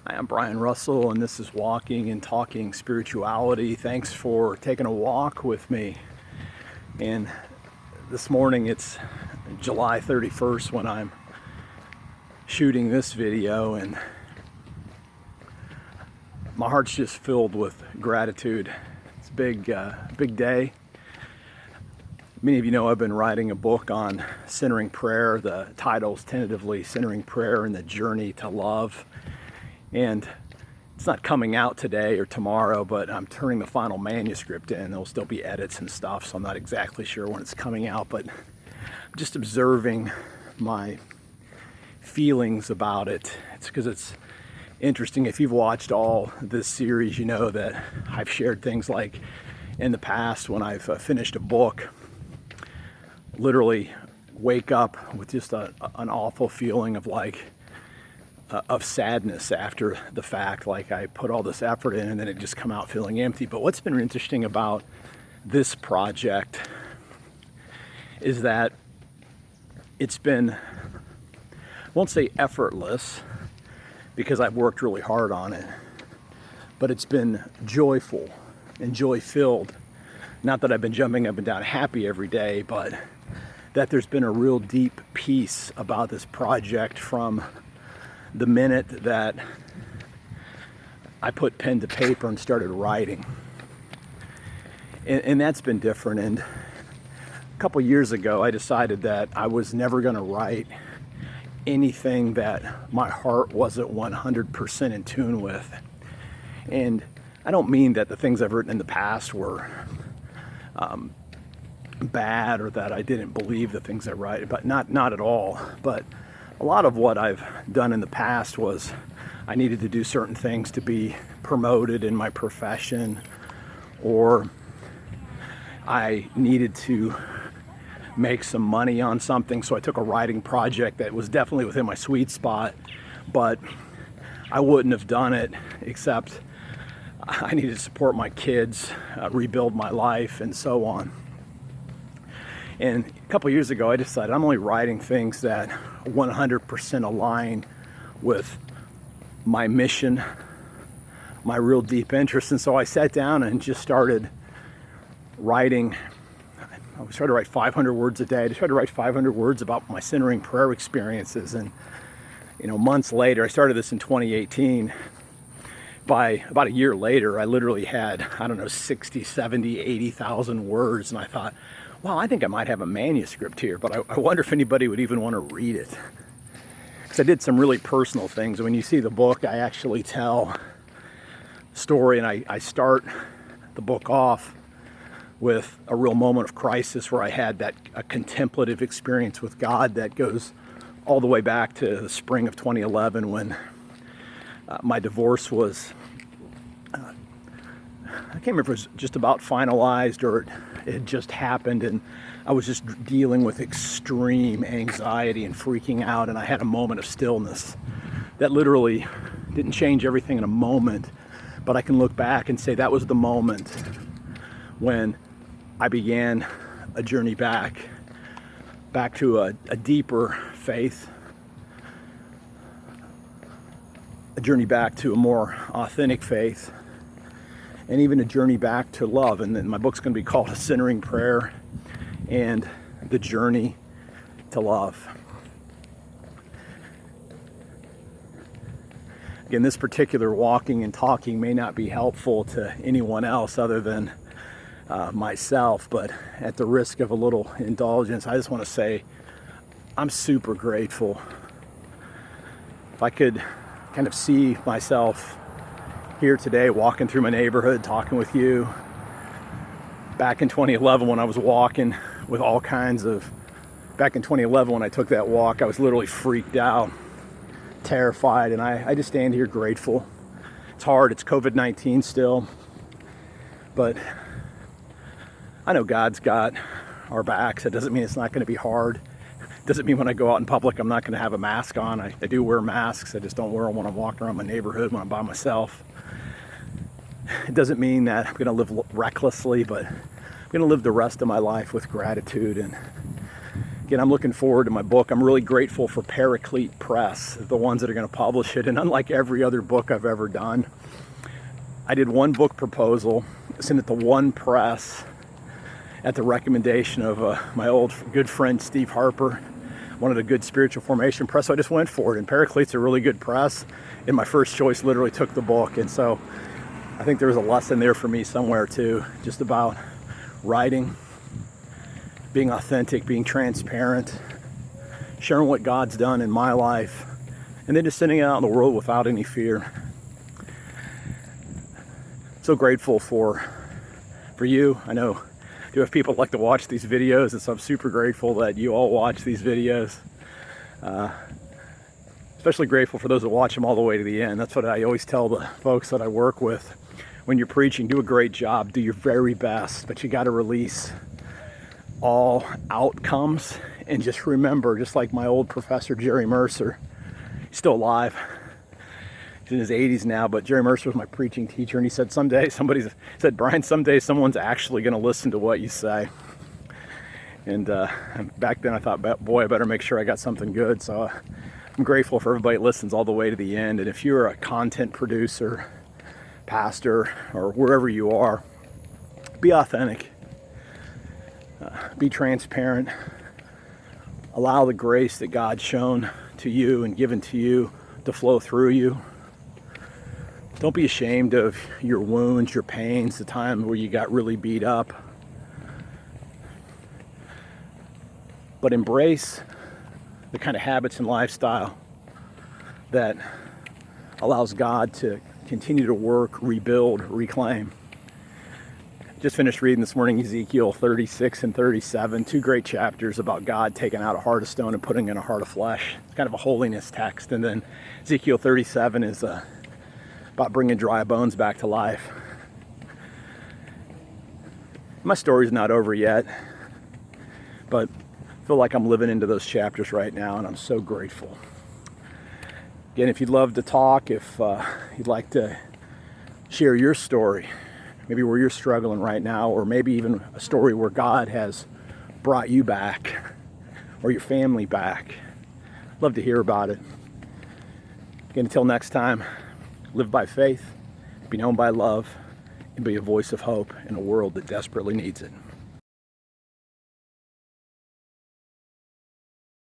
Hi, I'm Brian Russell, and this is Walking and Talking Spirituality. Thanks for taking a walk with me. And this morning, it's July 31st when I'm shooting this video, and my heart's just filled with gratitude. It's a big day. Many of you know I've been writing a book on centering prayer. The title's tentatively Centering Prayer and the Journey to Love. And it's not coming out today or tomorrow, but I'm turning the final manuscript in. There'll still be edits and stuff, so I'm not exactly sure when it's coming out, but I'm just observing my feelings about it. It's because it's interesting. If you've watched all this series, you know that I've shared things like in the past when I've finished a book, literally wake up with just an awful feeling of sadness after the fact, like I put all this effort in and then it just come out feeling empty. But what's been interesting about this project is that it's been, I won't say effortless because I've worked really hard on it, but it's been joyful and joy-filled. Not that I've been jumping up and down happy every day, but that there's been a real deep peace about this project from the minute that I put pen to paper and started writing. And that's been different. And a couple years ago, I decided that I was never going to write anything that my heart wasn't 100% in tune with. And I don't mean that the things I've written in the past were bad or that I didn't believe the things I write, but not at all. But a lot of what I've done in the past was I needed to do certain things to be promoted in my profession, or I needed to make some money on something. So I took a writing project that was definitely within my sweet spot, but I wouldn't have done it except I needed to support my kids, rebuild my life, and so on. And a couple years ago, I decided I'm only writing things that 100% align with my mission, my real deep interest. And so I sat down and just started writing. I was trying to write 500 words a day. I just tried to write 500 words about my centering prayer experiences. And, months later, I started this in 2018. By about a year later, I literally had, 60, 70, 80,000 words. And I thought, wow, I think I might have a manuscript here, but I wonder if anybody would even want to read it. Because I did some really personal things. When you see the book, I actually tell a story, and I start the book off with a real moment of crisis where I had a contemplative experience with God that goes all the way back to the spring of 2011 when my divorce was, I can't remember if it was just about finalized or it had just happened, and I was just dealing with extreme anxiety and freaking out, and I had a moment of stillness that literally didn't change everything in a moment, but I can look back and say that was the moment when I began a journey back to a deeper faith, a journey back to a more authentic faith, and even a journey back to love. And then my book's going to be called A Centering Prayer and the Journey to Love. Again, this particular walking and talking may not be helpful to anyone else other than myself, but at the risk of a little indulgence, I just want to say I'm super grateful. If I could kind of see myself here today walking through my neighborhood talking with you back in 2011 when I was walking with all kinds of, back in 2011 when I took that walk, I was literally freaked out, terrified, and I just stand here grateful. It's hard, it's COVID-19 still, but I know God's got our backs. It doesn't mean it's not going to be hard. It doesn't mean when I go out in public I'm not going to have a mask on. I do wear masks, I just don't wear them when I'm walking around my neighborhood, when I'm by myself. It doesn't mean that I'm going to live recklessly, but I'm going to live the rest of my life with gratitude and Again, I'm looking forward to my book. I'm really grateful for Paraclete Press, the ones that are going to publish it. And unlike every other book I've ever done, I did one book proposal, sent it to one press at the recommendation of my old good friend Steve Harper, wanted a good spiritual formation press, so I just went for it. And Paraclete's a really good press, and my first choice literally took the book. And so I think there was a lesson there for me somewhere too, just about writing, being authentic, being transparent, sharing what God's done in my life, and then just sending it out in the world without any fear. So grateful for you. I know I do have people that like to watch these videos, and so I'm super grateful that you all watch these videos. Especially grateful for those that watch them all the way to the end. That's what I always tell the folks that I work with. When you're preaching, do a great job, do your very best, but you got to release all outcomes. And just remember, just like my old professor Jerry Mercer, he's still alive, he's in his 80s now, but Jerry Mercer was my preaching teacher, and he said someday Brian, someday someone's actually going to listen to what you say. And back then I thought, boy, I better make sure I got something good. So I'm grateful for everybody that listens all the way to the end. And if you're a content producer, pastor, or wherever you are, be authentic, be transparent, allow the grace that God's shown to you and given to you to flow through you. Don't be ashamed of your wounds, your pains, the time where you got really beat up, but embrace the kind of habits and lifestyle that allows God to continue to work, rebuild, reclaim. Just finished reading this morning Ezekiel 36 and 37, two great chapters about God taking out a heart of stone and putting in a heart of flesh. It's kind of a holiness text. And then Ezekiel 37 is about bringing dry bones back to life. My story's not over yet, but I feel like I'm living into those chapters right now, and I'm so grateful. Again, if you'd love to talk, if you'd like to share your story, maybe where you're struggling right now, or maybe even a story where God has brought you back or your family back, love to hear about it. Again, until next time, live by faith, be known by love, and be a voice of hope in a world that desperately needs it.